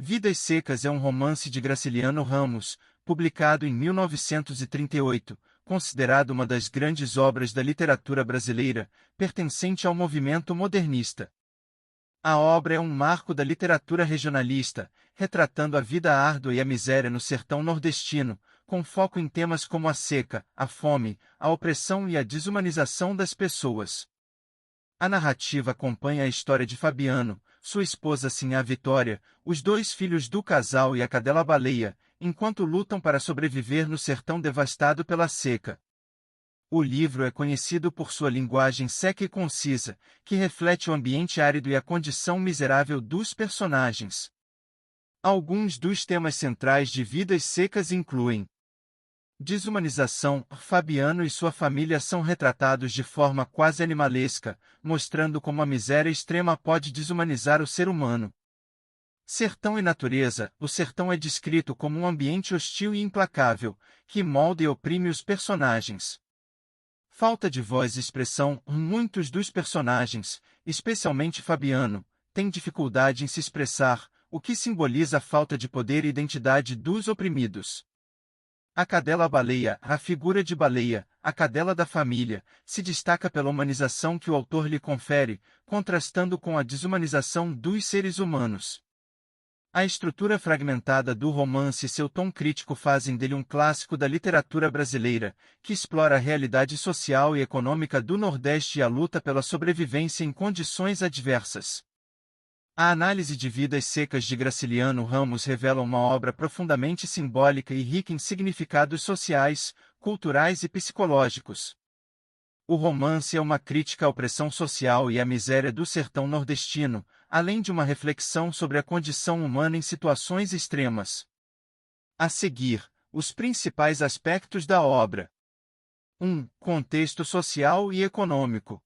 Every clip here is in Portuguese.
Vidas Secas é um romance de Graciliano Ramos, publicado em 1938, considerado uma das grandes obras da literatura brasileira, pertencente ao movimento modernista. A obra é um marco da literatura regionalista, retratando a vida árdua e a miséria no sertão nordestino, com foco em temas como a seca, a fome, a opressão e a desumanização das pessoas. A narrativa acompanha a história de Fabiano, sua esposa Sinhá Vitória, os dois filhos do casal e a cadela Baleia, enquanto lutam para sobreviver no sertão devastado pela seca. O livro é conhecido por sua linguagem seca e concisa, que reflete o ambiente árido e a condição miserável dos personagens. Alguns dos temas centrais de Vidas Secas incluem: desumanização. Fabiano e sua família são retratados de forma quase animalesca, mostrando como a miséria extrema pode desumanizar o ser humano. Sertão e natureza. O sertão é descrito como um ambiente hostil e implacável, que molda e oprime os personagens. Falta de voz e expressão. Muitos dos personagens, especialmente Fabiano, têm dificuldade em se expressar, o que simboliza a falta de poder e identidade dos oprimidos. A cadela Baleia. A figura de Baleia, a cadela da família, se destaca pela humanização que o autor lhe confere, contrastando com a desumanização dos seres humanos. A estrutura fragmentada do romance e seu tom crítico fazem dele um clássico da literatura brasileira, que explora a realidade social e econômica do Nordeste e a luta pela sobrevivência em condições adversas. A análise de Vidas Secas de Graciliano Ramos revela uma obra profundamente simbólica e rica em significados sociais, culturais e psicológicos. O romance é uma crítica à opressão social e à miséria do sertão nordestino, além de uma reflexão sobre a condição humana em situações extremas. A seguir, os principais aspectos da obra. 1. Contexto social e econômico.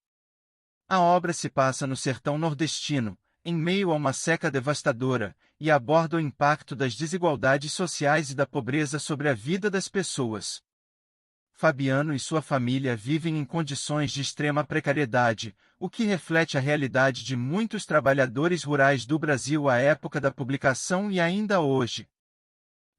A obra se passa no sertão nordestino, em meio a uma seca devastadora, e aborda o impacto das desigualdades sociais e da pobreza sobre a vida das pessoas. Fabiano e sua família vivem em condições de extrema precariedade, o que reflete a realidade de muitos trabalhadores rurais do Brasil à época da publicação e ainda hoje.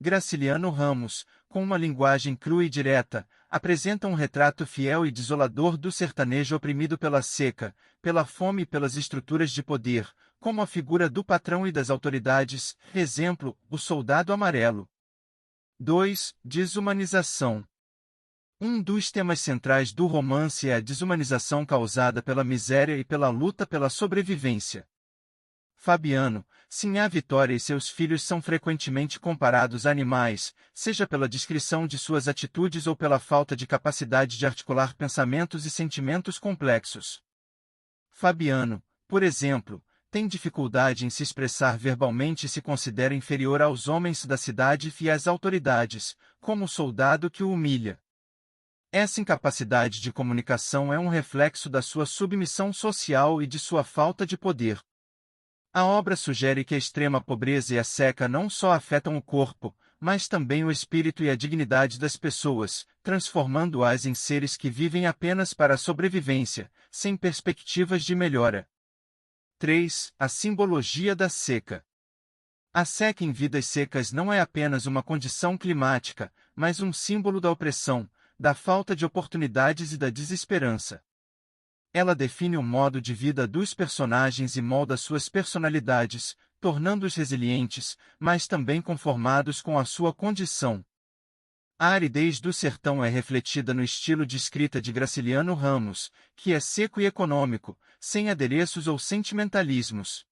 Graciliano Ramos, com uma linguagem crua e direta, apresenta um retrato fiel e desolador do sertanejo oprimido pela seca, pela fome e pelas estruturas de poder, como a figura do patrão e das autoridades, exemplo, o soldado amarelo. 2. Desumanização. Um dos temas centrais do romance é a desumanização causada pela miséria e pela luta pela sobrevivência. Fabiano, Sinhá Vitória e seus filhos são frequentemente comparados a animais, seja pela descrição de suas atitudes ou pela falta de capacidade de articular pensamentos e sentimentos complexos. Fabiano, por exemplo, tem dificuldade em se expressar verbalmente e se considera inferior aos homens da cidade e às autoridades, como o soldado que o humilha. Essa incapacidade de comunicação é um reflexo da sua submissão social e de sua falta de poder. A obra sugere que a extrema pobreza e a seca não só afetam o corpo, mas também o espírito e a dignidade das pessoas, transformando-as em seres que vivem apenas para a sobrevivência, sem perspectivas de melhora. 3. A simbologia da seca. A seca em Vidas Secas não é apenas uma condição climática, mas um símbolo da opressão, da falta de oportunidades e da desesperança. Ela define o modo de vida dos personagens e molda suas personalidades, tornando-os resilientes, mas também conformados com a sua condição. A aridez do sertão é refletida no estilo de escrita de Graciliano Ramos, que é seco e econômico, sem adereços ou sentimentalismos.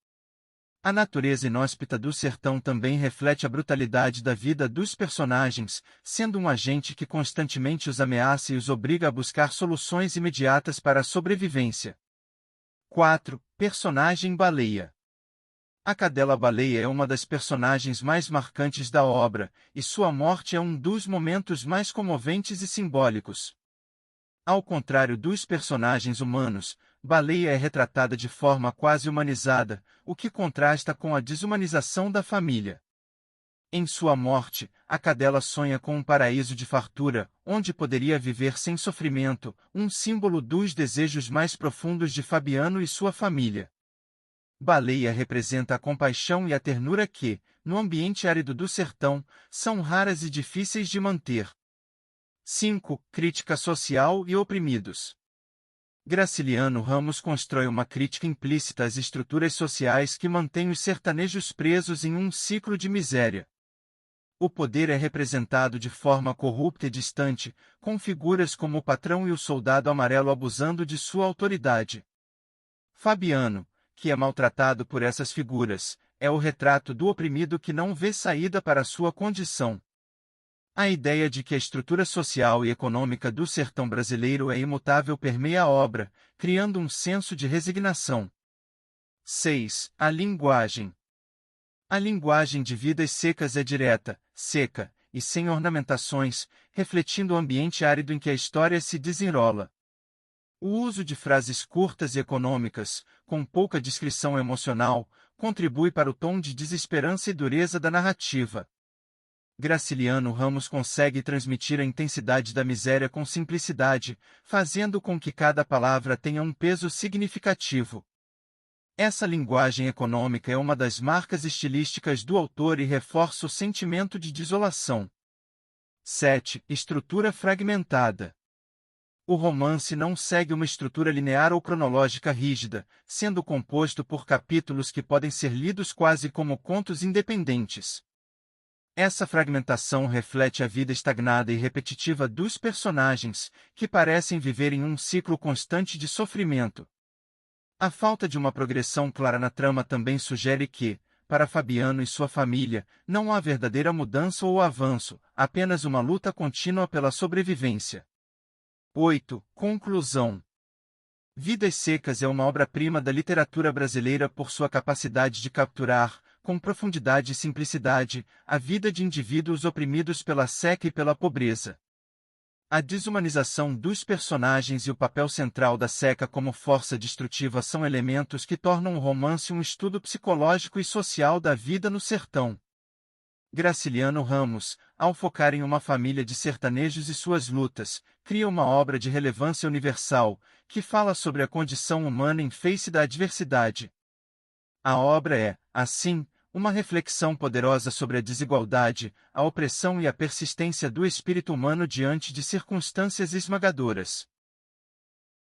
A natureza inóspita do sertão também reflete a brutalidade da vida dos personagens, sendo um agente que constantemente os ameaça e os obriga a buscar soluções imediatas para a sobrevivência. 4. Personagem Baleia. A cadela Baleia é uma das personagens mais marcantes da obra, e sua morte é um dos momentos mais comoventes e simbólicos. Ao contrário dos personagens humanos, Baleia é retratada de forma quase humanizada, o que contrasta com a desumanização da família. Em sua morte, a cadela sonha com um paraíso de fartura, onde poderia viver sem sofrimento, um símbolo dos desejos mais profundos de Fabiano e sua família. Baleia representa a compaixão e a ternura que, no ambiente árido do sertão, são raras e difíceis de manter. 5. Crítica social e oprimidos. Graciliano Ramos constrói uma crítica implícita às estruturas sociais que mantêm os sertanejos presos em um ciclo de miséria. O poder é representado de forma corrupta e distante, com figuras como o patrão e o soldado amarelo abusando de sua autoridade. Fabiano, que é maltratado por essas figuras, é o retrato do oprimido que não vê saída para sua condição. A ideia de que a estrutura social e econômica do sertão brasileiro é imutável permeia a obra, criando um senso de resignação. 6. A linguagem. A linguagem de Vidas Secas é direta, seca, e sem ornamentações, refletindo o ambiente árido em que a história se desenrola. O uso de frases curtas e econômicas, com pouca descrição emocional, contribui para o tom de desesperança e dureza da narrativa. Graciliano Ramos consegue transmitir a intensidade da miséria com simplicidade, fazendo com que cada palavra tenha um peso significativo. Essa linguagem econômica é uma das marcas estilísticas do autor e reforça o sentimento de desolação. 7. Estrutura fragmentada. O romance não segue uma estrutura linear ou cronológica rígida, sendo composto por capítulos que podem ser lidos quase como contos independentes. Essa fragmentação reflete a vida estagnada e repetitiva dos personagens, que parecem viver em um ciclo constante de sofrimento. A falta de uma progressão clara na trama também sugere que, para Fabiano e sua família, não há verdadeira mudança ou avanço, apenas uma luta contínua pela sobrevivência. 8. Conclusão. Vidas Secas é uma obra-prima da literatura brasileira por sua capacidade de capturar, com profundidade e simplicidade, a vida de indivíduos oprimidos pela seca e pela pobreza. A desumanização dos personagens e o papel central da seca como força destrutiva são elementos que tornam o romance um estudo psicológico e social da vida no sertão. Graciliano Ramos, ao focar em uma família de sertanejos e suas lutas, cria uma obra de relevância universal, que fala sobre a condição humana em face da adversidade. A obra é, assim, uma reflexão poderosa sobre a desigualdade, a opressão e a persistência do espírito humano diante de circunstâncias esmagadoras.